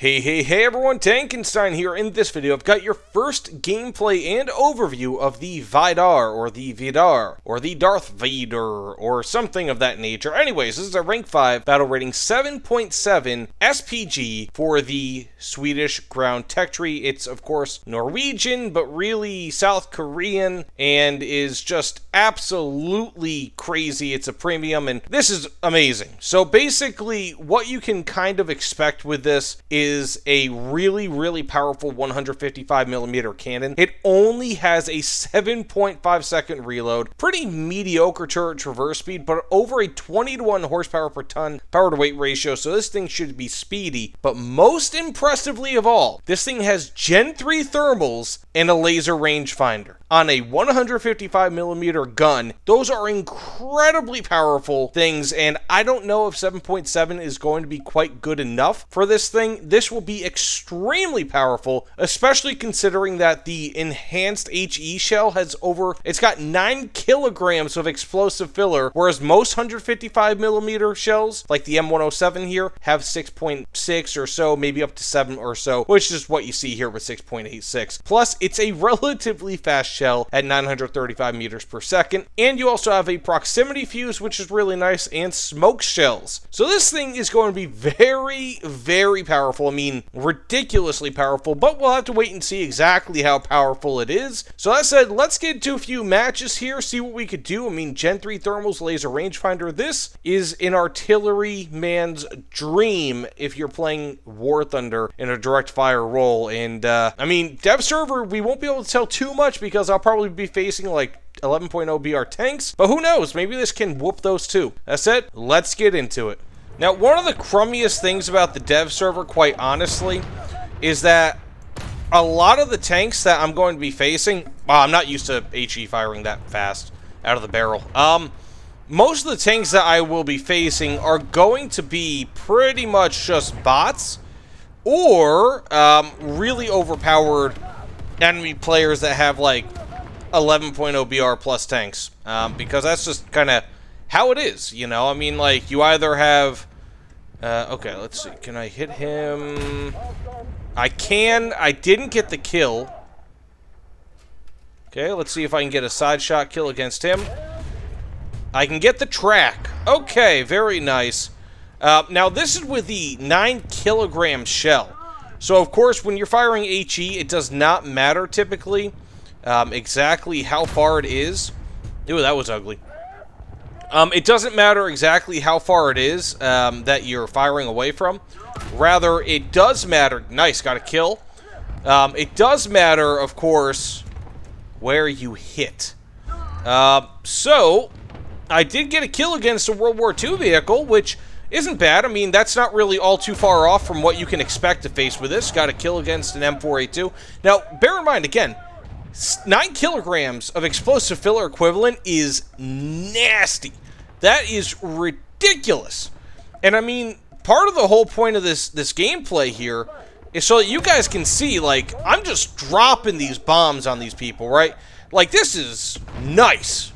Hey everyone, Tankenstein here. In this video, I've got your first gameplay and overview of the Vidar, or the Vidar, or the Darth Vader, or something of that nature. Anyways, this is a rank 5, battle rating 7.7 SPG for the Swedish ground tech tree. It's, of course, Norwegian, but really South Korean, and is just absolutely crazy. It's a premium, and this is amazing. So basically, what you can kind of expect with this is a really powerful 155mm cannon. It only has a 7.5 second reload, pretty mediocre turret traverse speed, but over a 20-to-1 horsepower per ton power to weight ratio, so this thing should be speedy. But most impressively of all, this thing has Gen 3 thermals and a laser rangefinder. On a 155mm gun, those are incredibly powerful things, and I don't know if 7.7 is going to be quite good enough for this thing. This will be extremely powerful, especially considering that the enhanced HE shell has it's got 9 kilograms of explosive filler, whereas most 155mm shells, like the M107 here, have 6.6 or so, maybe up to 7 or so, which is what you see here with 6.86. Plus, it's a relatively fast shell at 935 meters per second, and you also have a proximity fuse, which is really nice, and smoke shells. So this thing is going to be very powerful. I mean, ridiculously powerful, but we'll have to wait and see exactly how powerful it is. So that said, let's get into a few matches here, see what we could do. I mean, Gen 3 thermals, laser rangefinder. This is an artillery man's dream if you're playing War Thunder in a direct fire role. And I mean, dev server, we won't be able to tell too much because I'll probably be facing like 11.0 BR tanks, but who knows, maybe this can whoop those too. That's it, let's get into it. Now, one of the crummiest things about the dev server, quite honestly, is that a lot of the tanks that I'm going to be facing, I'm not used to HE firing that fast out of the barrel. Most of the tanks that I will be facing are going to be pretty much just bots, or really overpowered enemy players that have like 11.0 BR plus tanks, because that's just kind of how it is, you know? I mean, like, you either have okay, let's see, can I hit him? I didn't get the kill. Okay, let's see if I can get a side shot kill against him. I can get the track. Okay, very nice. Now this is with the 9 kilogram shell. So, of course, when you're firing HE, it does not matter, typically, exactly how far it is. Ooh, that was ugly. It doesn't matter exactly how far it is that you're firing away from. Rather, it does matter... Nice, got a kill. It does matter, of course, where you hit. So, I did get a kill against a World War II vehicle, which... isn't bad. I mean, that's not really all too far off from what you can expect to face with this. Got a kill against an M4A2. Now, bear in mind, again, 9 kilograms of explosive filler equivalent is nasty. That is ridiculous. And I mean, part of the whole point of this gameplay here is so that you guys can see, like, I'm just dropping these bombs on these people, right? Like, this is nice.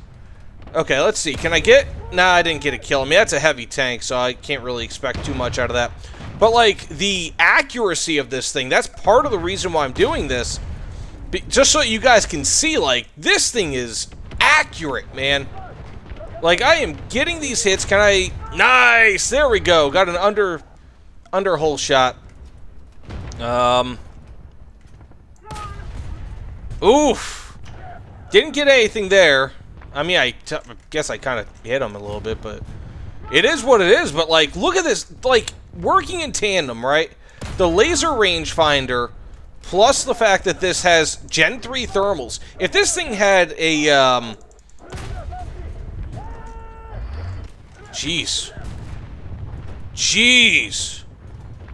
Okay, let's see. Can I get... Nah, I didn't get a kill. I mean, that's a heavy tank, so I can't really expect too much out of that. But, like, the accuracy of this thing, that's part of the reason why I'm doing this. Just so you guys can see, like, this thing is accurate, man. Like, I am getting these hits. Can I... Nice! There we go. Got an under hole shot. Oof. Didn't get anything there. I mean, I guess I kind of hit him a little bit, but it is what it is. But, like, look at this. Like, working in tandem, right? The laser rangefinder, plus the fact that this has Gen 3 thermals. If this thing had a, Jeez.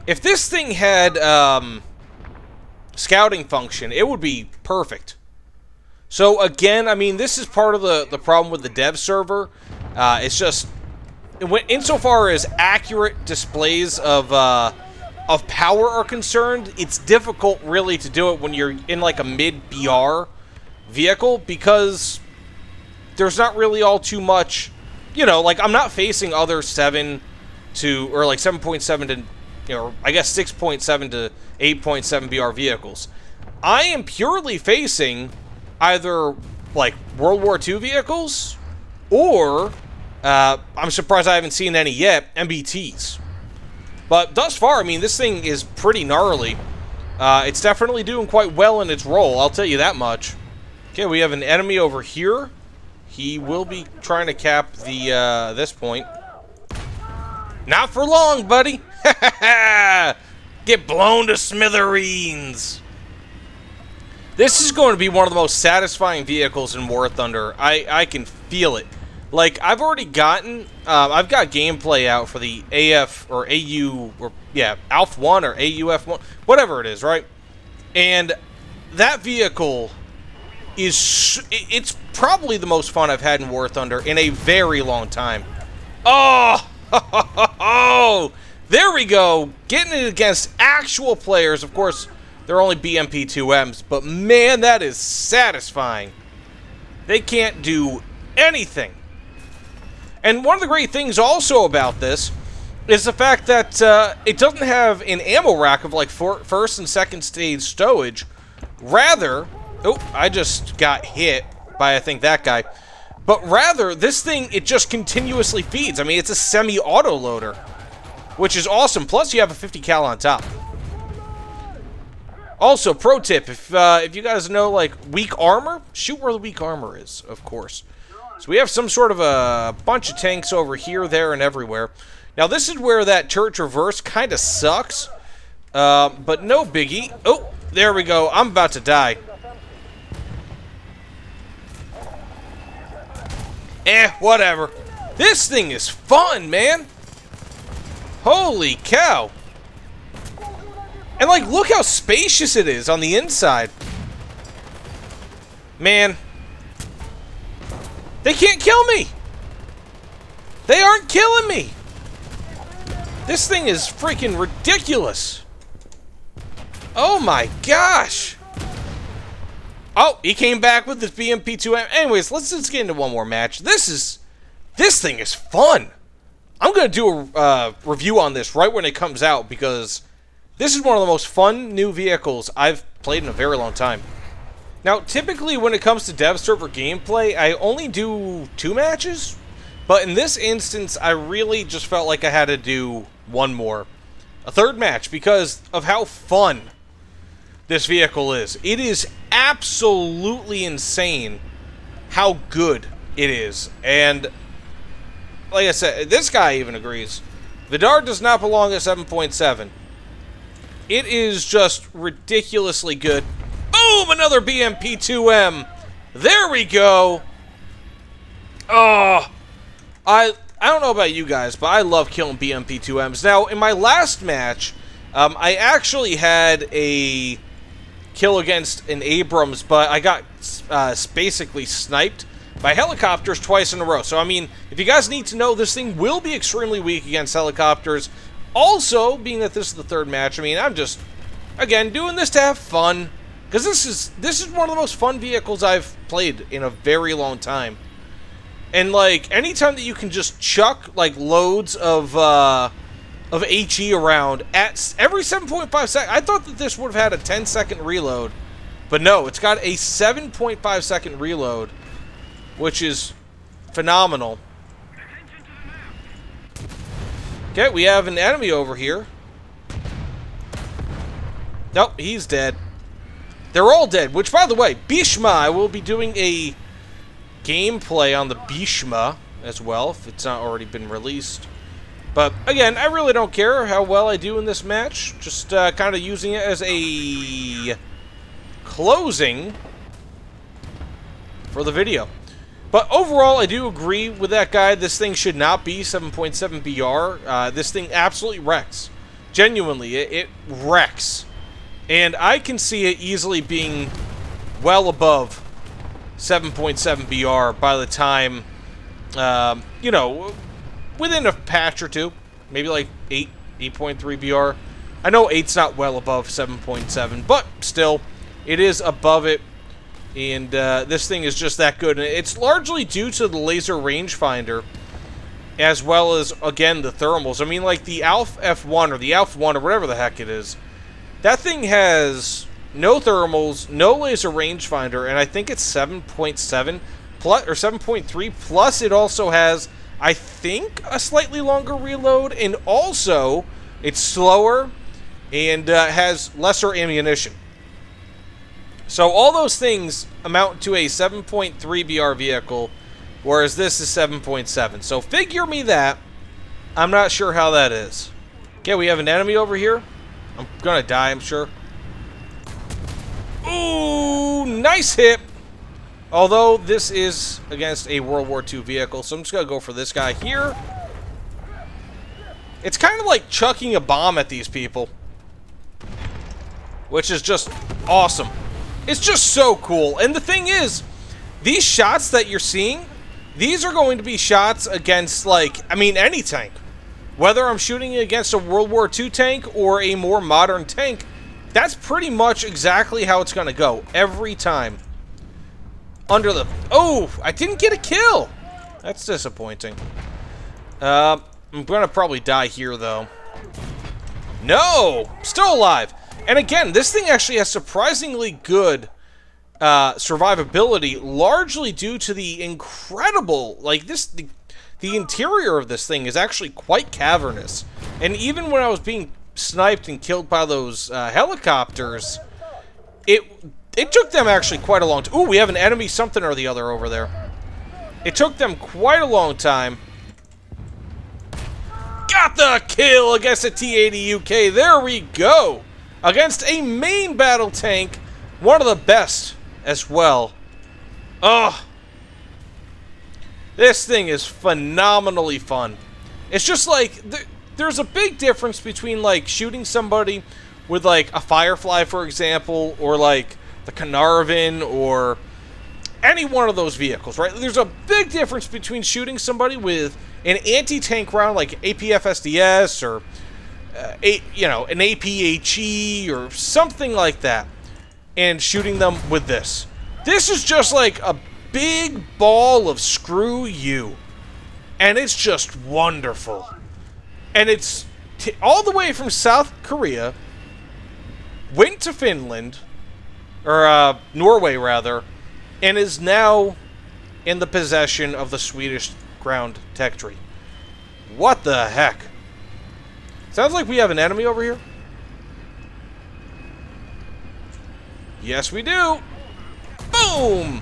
If this thing had, scouting function, it would be perfect. So, again, I mean, this is part of the problem with the dev server. It's just, insofar as accurate displays of power are concerned, it's difficult, really, to do it when you're in, like, a mid-BR vehicle, because there's not really all too much, you know, like, I'm not facing other 7 to, or, like, 7.7 to you know, I guess 6.7 to 8.7 BR vehicles. I am purely facing either, like, World War II vehicles, or, I'm surprised I haven't seen any yet, MBTs. But thus far, I mean, this thing is pretty gnarly. It's definitely doing quite well in its role, I'll tell you that much. Okay, we have an enemy over here. He will be trying to cap the, this point. Not for long, buddy! Get blown to smithereens! This is going to be one of the most satisfying vehicles in War Thunder. I can feel it. Like, I've already gotten, I've got gameplay out for the AF, or AU, or, yeah, ALF 1 or AUF1, whatever it is, right? And that vehicle is, it's probably the most fun I've had in War Thunder in a very long time. Oh! Oh! There we go! Getting it against actual players, of course. They're only BMP-2Ms, but man, that is satisfying. They can't do anything. And one of the great things also about this is the fact that it doesn't have an ammo rack of like first and second stage stowage. Rather, oh, I just got hit by, I think, that guy. But rather, this thing, it just continuously feeds. I mean, it's a semi-auto loader, which is awesome. Plus, you have a 50 cal on top. Also, pro tip, if you guys know, like, weak armor, shoot where the weak armor is, of course. So we have some sort of a bunch of tanks over here, there, and everywhere. Now, this is where that turret reverse kind of sucks, but no biggie. Oh, there we go. I'm about to die. Whatever. This thing is fun, man. Holy cow. And, like, look how spacious it is on the inside. Man. They can't kill me. They aren't killing me. This thing is freaking ridiculous. Oh, my gosh. Oh, he came back with this BMP-2M. Anyways, let's get into one more match. This thing is fun. I'm going to do a review on this right when it comes out, because this is one of the most fun new vehicles I've played in a very long time. Now, typically when it comes to dev server gameplay, I only do 2 matches, but in this instance, I really just felt like I had to do one more. A 3rd match, because of how fun this vehicle is. It is absolutely insane how good it is. And like I said, this guy even agrees. Vidar does not belong at 7.7. It is just ridiculously good. Boom! Another BMP-2M. There we go. Oh, I don't know about you guys, but I love killing BMP-2Ms. Now, in my last match, I actually had a kill against an Abrams, but I got basically sniped by helicopters twice in a row. So, I mean, if you guys need to know, this thing will be extremely weak against helicopters. Also, being that this is the 3rd match, I mean, I'm just, again, doing this to have fun. Because this is one of the most fun vehicles I've played in a very long time. And, like, anytime that you can just chuck, like, loads of HE around at every 7.5 seconds. I thought that this would have had a 10-second reload. But no, it's got a 7.5-second reload, which is phenomenal. Okay, we have an enemy over here. Nope, he's dead. They're all dead, which, by the way, Bhishma, I will be doing a gameplay on the Bhishma as well, if it's not already been released. But, again, I really don't care how well I do in this match. Just kind of using it as a closing for the video. But overall, I do agree with that guy. This thing should not be 7.7 BR. This thing absolutely wrecks. Genuinely, it wrecks. And I can see it easily being well above 7.7 BR by the time, you know, within a patch or two. Maybe like 8.3 BR. I know 8's not well above 7.7, but still, it is above it. And this thing is just that good. And it's largely due to the laser rangefinder. as well as, again, the thermals. I mean, like, the Alpha F1 or the Alpha 1 or whatever the heck it is, that thing has no thermals, no laser rangefinder, and I think it's 7.7 plus, or 7.3, plus it also has, I think, a slightly longer reload, and also it's slower and has lesser ammunition. So all those things amount to a 7.3 BR vehicle, whereas this is 7.7. So figure me that. I'm not sure how that is. Okay, we have an enemy over here. I'm gonna die, I'm sure. Ooh, nice hit. Although this is against a World War II vehicle, so I'm just gonna go for this guy here. It's kind of like chucking a bomb at these people, which is just awesome. It's just so cool. And the thing is, these shots that you're seeing, these are going to be shots against, like, I mean, any tank. Whether I'm shooting against a World War II tank or a more modern tank, that's pretty much exactly how it's going to go every time. Under the... Oh, I didn't get a kill. That's disappointing. I'm going to probably die here, though. No! Still alive. And again, this thing actually has surprisingly good survivability, largely due to the incredible... Like, the interior of this thing is actually quite cavernous. And even when I was being sniped and killed by those helicopters, it took them actually quite a long time. Ooh, we have an enemy something or the other over there. It took them quite a long time. Got the kill against a T-80 UK. There we go. Against a main battle tank. One of the best as well. Ugh. This thing is phenomenally fun. It's just like, there's a big difference between, like, shooting somebody with, like, a Firefly, for example, or, like, the Carnarvon, or any one of those vehicles, right? There's a big difference between shooting somebody with an anti-tank round, like APF-SDS, or, you know, an APHE, or something like that, and shooting them with this. This is just like a big ball of screw you. And it's just wonderful. And it's all the way from South Korea, went to Finland, or Norway rather, and is now in the possession of the Swedish ground tech tree. What the heck? Sounds like we have an enemy over here. Yes, we do. Boom!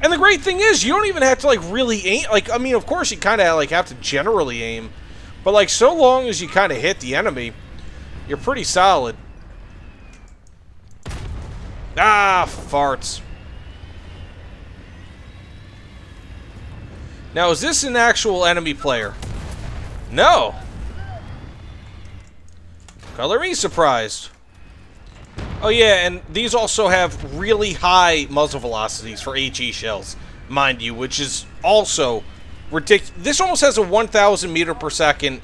And the great thing is, you don't even have to, like, really aim. Like, I mean, of course, you kind of, like, have to generally aim. But, like, so long as you kind of hit the enemy, you're pretty solid. Ah, farts. Now, is this an actual enemy player? No. Color me surprised. Oh yeah, and these also have really high muzzle velocities for HE shells, mind you, which is also ridiculous. This almost has a 1,000 meter per second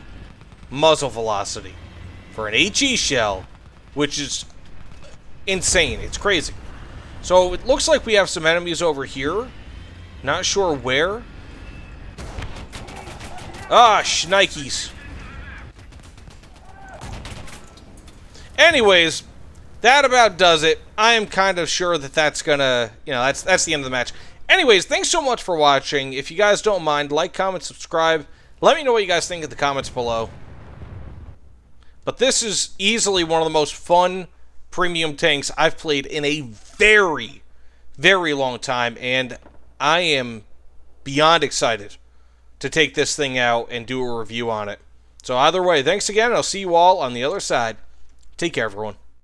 muzzle velocity for an HE shell, which is insane. It's crazy. So it looks like we have some enemies over here. Not sure where. Ah, shnikes. Anyways, that about does it. I am kind of sure that that's gonna, you know, that's the end of the match. Anyways, thanks so much for watching. If you guys don't mind, like, comment, subscribe. Let me know what you guys think in the comments below. But this is easily one of the most fun premium tanks I've played in a very, very long time, and I am beyond excited to take this thing out and do a review on it. So either way, thanks again, and I'll see you all on the other side. Take care, everyone.